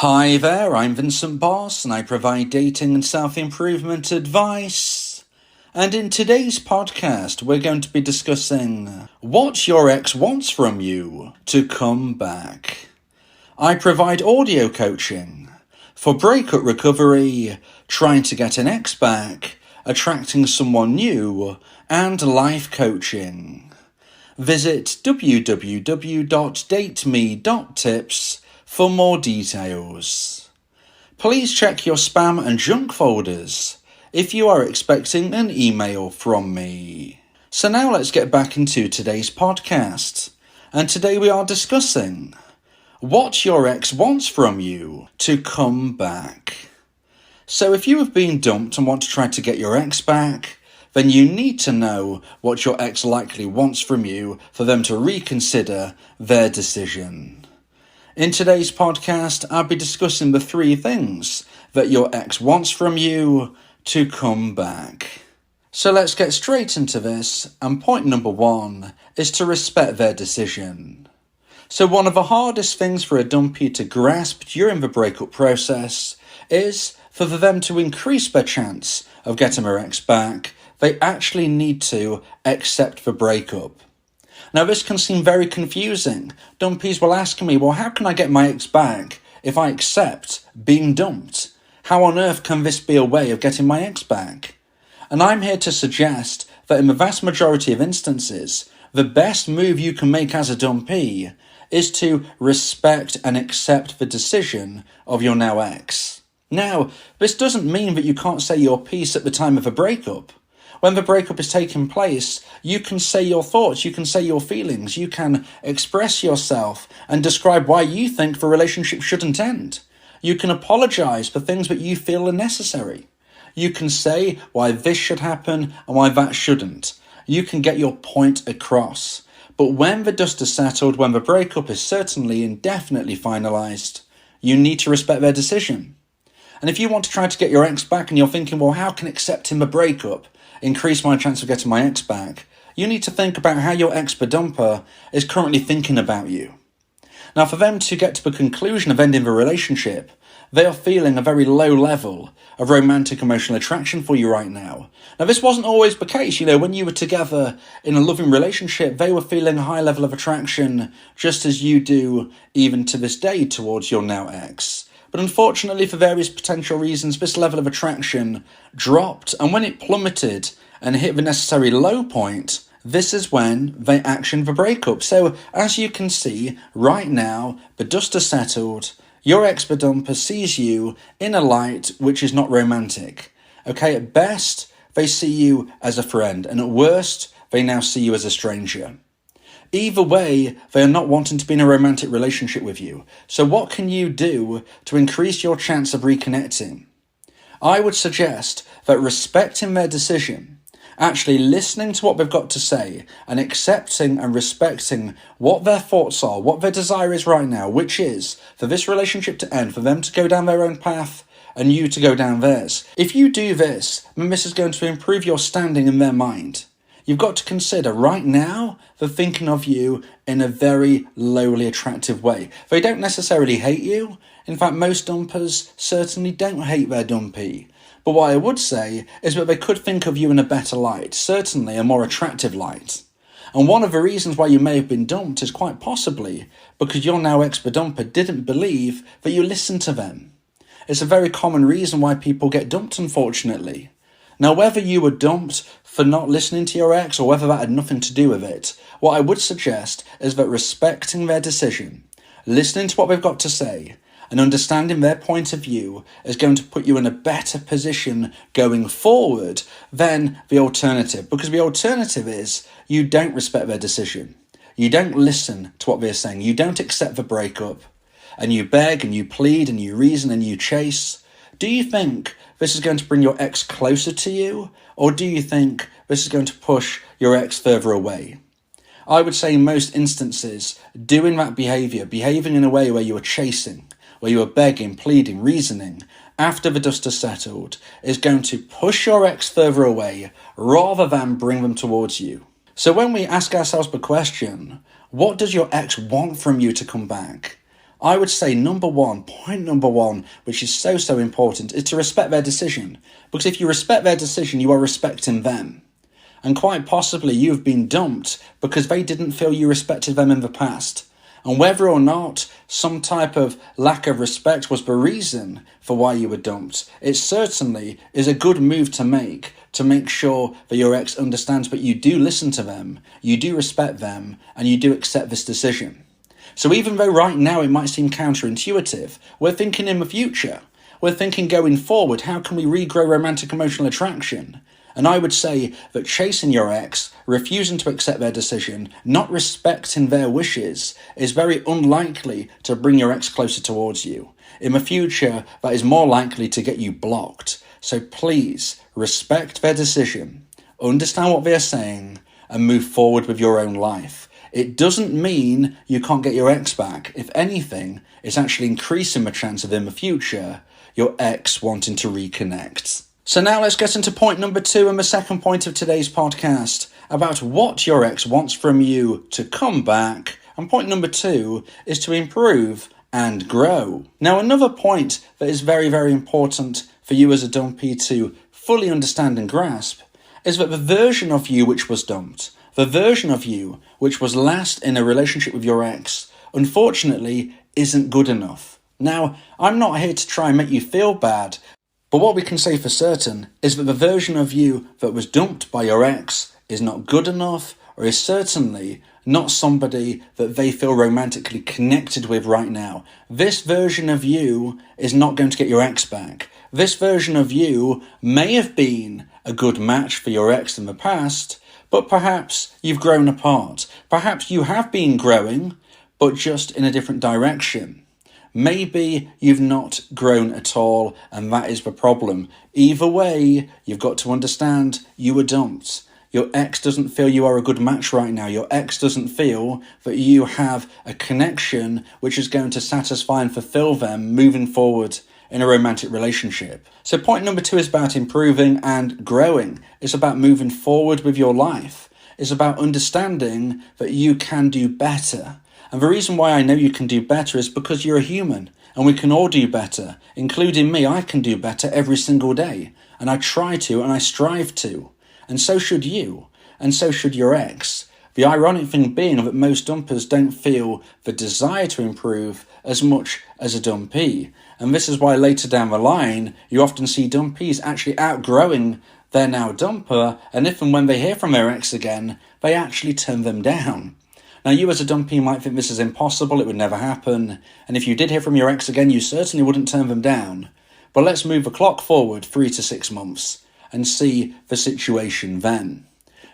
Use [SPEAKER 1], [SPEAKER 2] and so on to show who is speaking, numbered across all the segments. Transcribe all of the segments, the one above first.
[SPEAKER 1] Hi there, I'm Vincent Boss and I provide dating and self-improvement advice. And in today's podcast, we're going to be discussing what your ex wants from you to come back. I provide audio coaching for breakup recovery, trying to get an ex back, attracting someone new, and life coaching. Visit www.dateme.tips for more details. Please check your spam and junk folders if you are expecting an email from me. So now let's get back into today's podcast. And today we are discussing what your ex wants from you to come back. So if you have been dumped and want to try to get your ex back, then you need to know what your ex likely wants from you for them to reconsider their decision. In today's podcast, I'll be discussing the 3 things that your ex wants from you to come back. So let's get straight into this, and point number 1 is to respect their decision. So one of the hardest things for a dumpee to grasp during the breakup process is for them to increase their chance of getting their ex back, they actually need to accept the breakup. Now this can seem very confusing. Dumpees will ask me, well, how can I get my ex back if I accept being dumped? How on earth can this be a way of getting my ex back? And I'm here to suggest that in the vast majority of instances, the best move you can make as a dumpee is to respect and accept the decision of your now ex. Now, this doesn't mean that you can't say your piece at the time of a breakup. When the breakup is taking place, you can say your thoughts, you can say your feelings, you can express yourself and describe why you think the relationship shouldn't end. You can apologise for things that you feel are necessary. You can say why this should happen and why that shouldn't. You can get your point across. But when the dust is settled, when the breakup is certainly and definitely finalised, you need to respect their decision. And if you want to try to get your ex back and you're thinking, well, how can accepting the breakup increase my chance of getting my ex back? You need to think about how your ex-dumper is currently thinking about you. Now, for them to get to the conclusion of ending the relationship, they are feeling a very low level of romantic emotional attraction for you right now. Now, this wasn't always the case. When you were together in a loving relationship, they were feeling a high level of attraction, just as you do even to this day towards your now ex. But unfortunately, for various potential reasons, this level of attraction dropped, and when it plummeted and hit the necessary low point, this is when they actioned the breakup. So, as you can see, right now, the dust has settled, your ex-dumper sees you in a light which is not romantic. Okay, at best, they see you as a friend, and at worst, they now see you as a stranger. Either way, they are not wanting to be in a romantic relationship with you. So what can you do to increase your chance of reconnecting? I would suggest that respecting their decision, actually listening to what they've got to say, and accepting and respecting what their thoughts are, what their desire is right now, which is for this relationship to end, for them to go down their own path, and you to go down theirs. If you do this, then this is going to improve your standing in their mind. You've got to consider right now they're thinking of you in a very lowly attractive way. They don't necessarily hate you. In fact, most dumpers certainly don't hate their dumpee. But what I would say is that they could think of you in a better light, certainly a more attractive light. And one of the reasons why you may have been dumped is quite possibly because your now ex-dumper didn't believe that you listened to them. It's a very common reason why people get dumped, unfortunately. Now, whether you were dumped for not listening to your ex or whether that had nothing to do with it, what I would suggest is that respecting their decision, listening to what they've got to say, and understanding their point of view is going to put you in a better position going forward than the alternative. Because the alternative is you don't respect their decision. You don't listen to what they're saying. You don't accept the breakup. And you beg and you plead and you reason and you chase. Do you think this is going to bring your ex closer to you? Or do you think this is going to push your ex further away? I would say in most instances, doing that behaviour, behaving in a way where you are chasing, where you are begging, pleading, reasoning, after the dust has settled, is going to push your ex further away rather than bring them towards you. So when we ask ourselves the question, what does your ex want from you to come back? I would say point number one, which is so important, is to respect their decision. Because if you respect their decision, you are respecting them. And quite possibly you've been dumped because they didn't feel you respected them in the past. And whether or not some type of lack of respect was the reason for why you were dumped, it certainly is a good move to make sure that your ex understands that you do listen to them, you do respect them, and you do accept this decision. So even though right now it might seem counterintuitive, we're thinking in the future. We're thinking going forward, how can we regrow romantic emotional attraction? And I would say that chasing your ex, refusing to accept their decision, not respecting their wishes, is very unlikely to bring your ex closer towards you. In the future, that is more likely to get you blocked. So please, respect their decision, understand what they're saying, and move forward with your own life. It doesn't mean you can't get your ex back. If anything, it's actually increasing the chance of in the future, your ex wanting to reconnect. So now let's get into point number 2 and the second point of today's podcast about what your ex wants from you to come back. And point number 2 is to improve and grow. Now, another point that is very important for you as a dumpee to fully understand and grasp is that the version of you which was dumped, the version of you which was last in a relationship with your ex, unfortunately isn't good enough. Now, I'm not here to try and make you feel bad, but what we can say for certain is that the version of you that was dumped by your ex is not good enough, or is certainly not somebody that they feel romantically connected with right now. This version of you is not going to get your ex back. This version of you may have been a good match for your ex in the past, but perhaps you've grown apart. Perhaps you have been growing, but just in a different direction. Maybe you've not grown at all, and that is the problem. Either way, you've got to understand you were dumped. Your ex doesn't feel you are a good match right now. Your ex doesn't feel that you have a connection which is going to satisfy and fulfill them moving forward in a romantic relationship. So point number 2 is about improving and growing. It's about moving forward with your life. It's about understanding that you can do better. And the reason why I know you can do better is because you're a human and we can all do better, including me. I can do better every single day, and I try to and I strive to, and so should you, and so should your ex. The ironic thing being that most dumpers don't feel the desire to improve as much as a dumpee, and this is why later down the line you often see dumpees actually outgrowing their now dumper, and if and when they hear from their ex again, they actually turn them down. Now, you as a dumpee might think this is impossible, it would never happen, and if you did hear from your ex again, you certainly wouldn't turn them down. But let's move the clock forward 3 to 6 months and see the situation then.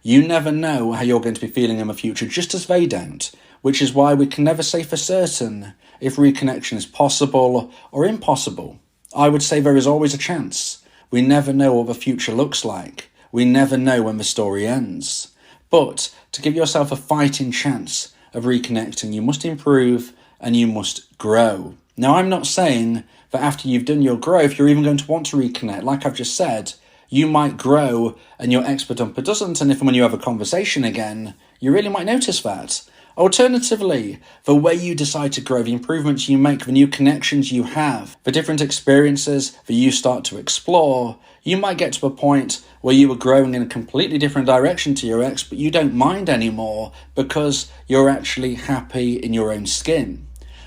[SPEAKER 1] You never know how you're going to be feeling in the future, just as they don't, which is why we can never say for certain if reconnection is possible or impossible. I would say there is always a chance. We never know what the future looks like. We never know when the story ends. But to give yourself a fighting chance of reconnecting, you must improve and you must grow. Now, I'm not saying that after you've done your growth, you're even going to want to reconnect. Like I've just said, you might grow and your ex-dumper doesn't, and if and when you have a conversation again, you really might notice that. Alternatively, the way you decide to grow, the improvements you make, the new connections you have, the different experiences that you start to explore, you might get to a point where you were growing in a completely different direction to your ex, but you don't mind anymore because you're actually happy in your own skin.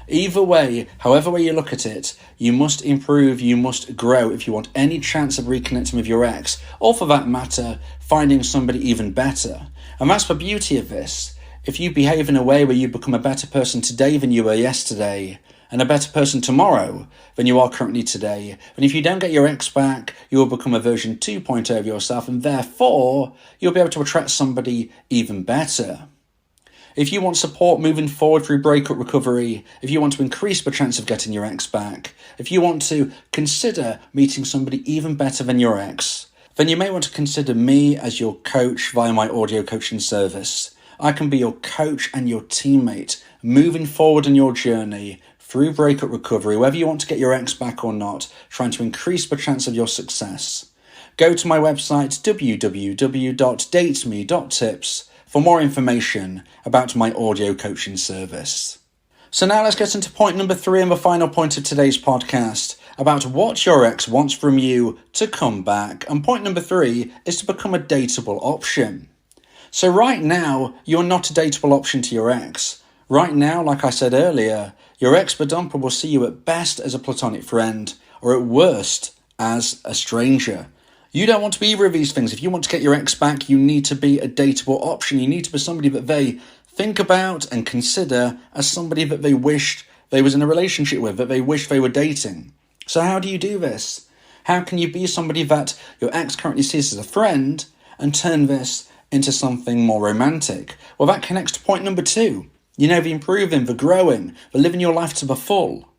[SPEAKER 1] Either way, however way you look at it, you must improve, you must grow if you want any chance of reconnecting with your ex, or for that matter, finding somebody even better. And that's the beauty of this. If you behave in a way where you become a better person today than you were yesterday, and a better person tomorrow than you are currently today, and if you don't get your ex back, you will become a version 2.0 of yourself, and therefore, you'll be able to attract somebody even better. If you want support moving forward through breakup recovery, if you want to increase the chance of getting your ex back, if you want to consider meeting somebody even better than your ex, then you may want to consider me as your coach via my audio coaching service. I can be your coach and your teammate moving forward in your journey through breakup recovery, whether you want to get your ex back or not, trying to increase the chance of your success. Go to my website www.dateme.tips for more information about my audio coaching service. So now let's get into point number 3 and the final point of today's podcast about what your ex wants from you to come back. And point number 3 is to become a dateable option. So right now, you're not a dateable option to your ex. Right now, like I said earlier, your ex-dumper will see you at best as a platonic friend, or at worst, as a stranger. You don't want to be either of these things. If you want to get your ex back, you need to be a dateable option. You need to be somebody that they think about and consider as somebody that they wished they was in a relationship with, that they wish they were dating. So how do you do this? How can you be somebody that your ex currently sees as a friend and turn this into something more romantic? Well, that connects to point number 2. You know, the improving, the growing, the living your life to the full.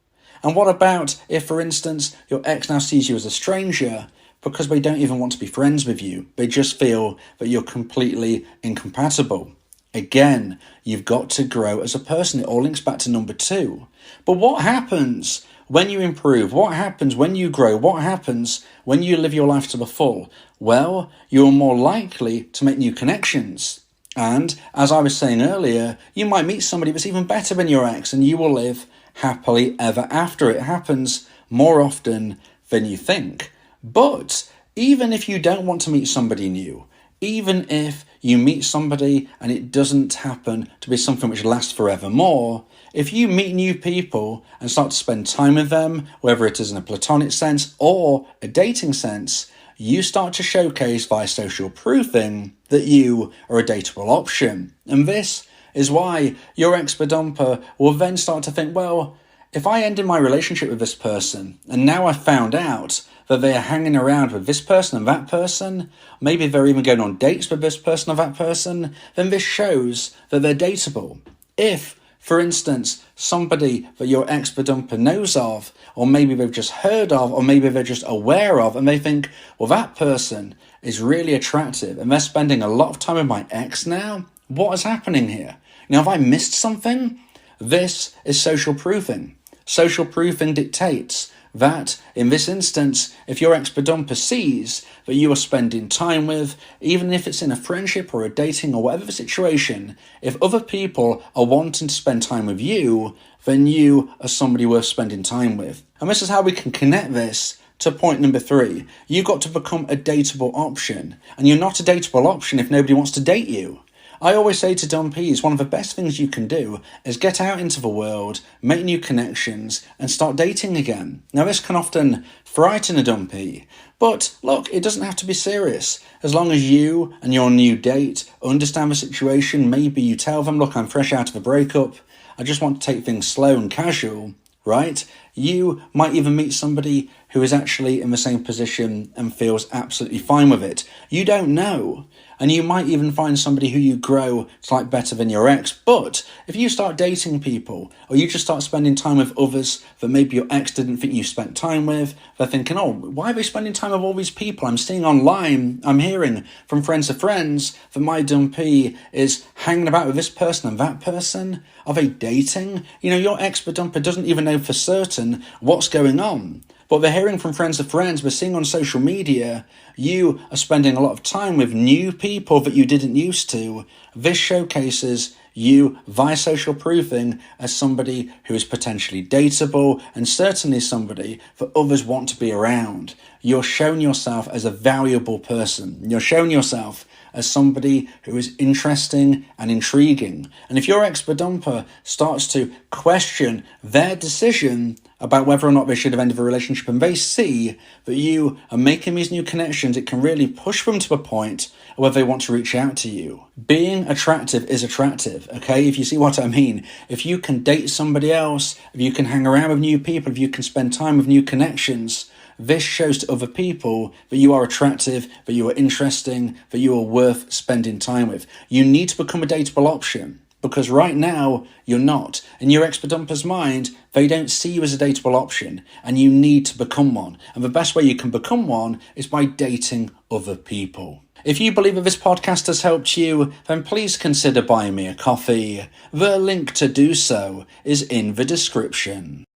[SPEAKER 1] And what about if, for instance, your ex now sees you as a stranger because they don't even want to be friends with you? They just feel that you're completely incompatible. Again, you've got to grow as a person. It all links back to number 2. But what happens when you improve? What happens when you grow? What happens when you live your life to the full? Well, you're more likely to make new connections. And as I was saying earlier, you might meet somebody that's even better than your ex and you will live happily ever after. It happens more often than you think. But even if you don't want to meet somebody new, even if you meet somebody and it doesn't happen to be something which lasts forevermore, if you meet new people and start to spend time with them, whether it is in a platonic sense or a dating sense, you start to showcase via social proofing that you are a dateable option. And this is why your ex-dumper will then start to think, well, if I ended my relationship with this person and now I've found out that they are hanging around with this person and that person, maybe they're even going on dates with this person or that person, then this shows that they're dateable. If, for instance, somebody that your ex-dumper knows of, or maybe they've just heard of, or maybe they're just aware of, and they think, well, that person is really attractive, and they're spending a lot of time with my ex now, what is happening here? Now, have I missed something? This is social proofing. Social proofing dictates that, in this instance, if your ex-dumper sees that you are spending time with, even if it's in a friendship or a dating or whatever the situation, if other people are wanting to spend time with you, then you are somebody worth spending time with. And this is how we can connect this to point number 3. You've got to become a dateable option. And you're not a dateable option if nobody wants to date you. I always say to dumpees, one of the best things you can do is get out into the world, make new connections, and start dating again. Now, this can often frighten a dumpee, but look, it doesn't have to be serious. As long as you and your new date understand the situation, maybe you tell them, look, I'm fresh out of a breakup, I just want to take things slow and casual, right? You might even meet somebody who is actually in the same position and feels absolutely fine with it. You don't know. And you might even find somebody who you grow to like better than your ex. But if you start dating people, or you just start spending time with others that maybe your ex didn't think you spent time with, they're thinking, oh, why are they spending time with all these people? I'm seeing online, I'm hearing from friends of friends that my dumpee is hanging about with this person and that person. Are they dating? You know, your ex-dumper doesn't even know for certain what's going on. But they're hearing from friends of friends, we're seeing on social media, you are spending a lot of time with new people that you didn't used to. This showcases you via social proofing as somebody who is potentially dateable and certainly somebody that others want to be around. You're showing yourself as a valuable person. You're showing yourself as somebody who is interesting and intriguing. And if your ex-dumper starts to question their decision about whether or not they should have ended the relationship and they see that you are making these new connections, it can really push them to a point where they want to reach out to you. Being attractive is attractive, okay? If you see what I mean. If you can date somebody else, if you can hang around with new people, if you can spend time with new connections, this shows to other people that you are attractive, that you are interesting, that you are worth spending time with. You need to become a dateable option because right now you're not. In your ex-dumper's mind, they don't see you as a dateable option and you need to become one. And the best way you can become one is by dating other people. If you believe that this podcast has helped you, then please consider buying me a coffee. The link to do so is in the description.